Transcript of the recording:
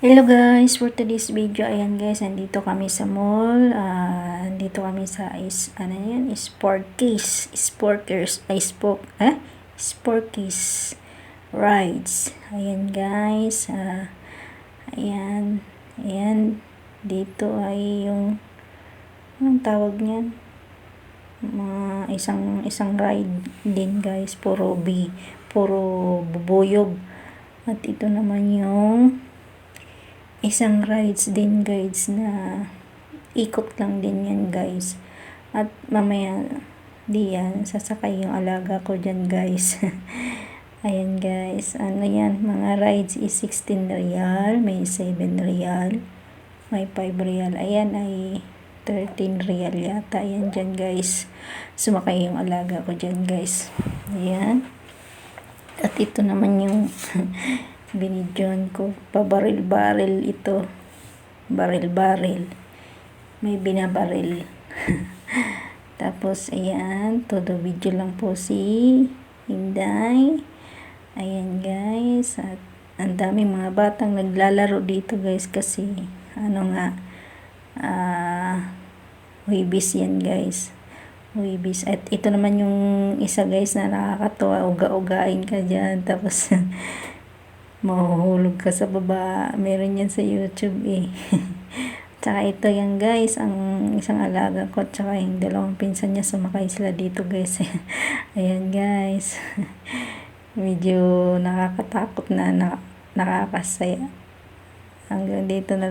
Hello guys, for today's video, ayan guys, nandito kami sa mall. Nandito kami sa Sporkies Rides. Ayan guys, ayan, dito ay yung, anong tawag niyan? Isang ride din guys, puro bubuyog. At ito naman yung isang rides din guys na ikot lang din yan guys. At mamaya diyan sasakay yung alaga ko dyan guys. Ayan guys, ano yan, mga rides is 16 real, may 7 real, may 5 real, ayan ay 13 real yata. Ayan dyan guys, sumakay yung alaga ko dyan guys. Ayan. At ito naman yung binidyon ko, pabaril-baril ito, baril-baril, may binabaril. Tapos ayan, todo video lang po si Inday. Ayan guys, at ang daming mga batang naglalaro dito guys, kasi Huwebes yan guys, Huwebes. At ito naman yung isa guys na nakakatawa, uga-ugain ka dyan, tapos mahuhulog ka sa baba. Meron yan sa YouTube eh. Tsaka ito yan guys, ang isang alaga ko, tsaka yung dalawang pinsan niya, sumakay sila dito guys. Ayan guys. Medyo nakakatakot na, nakakasaya. Hanggang dito na lang.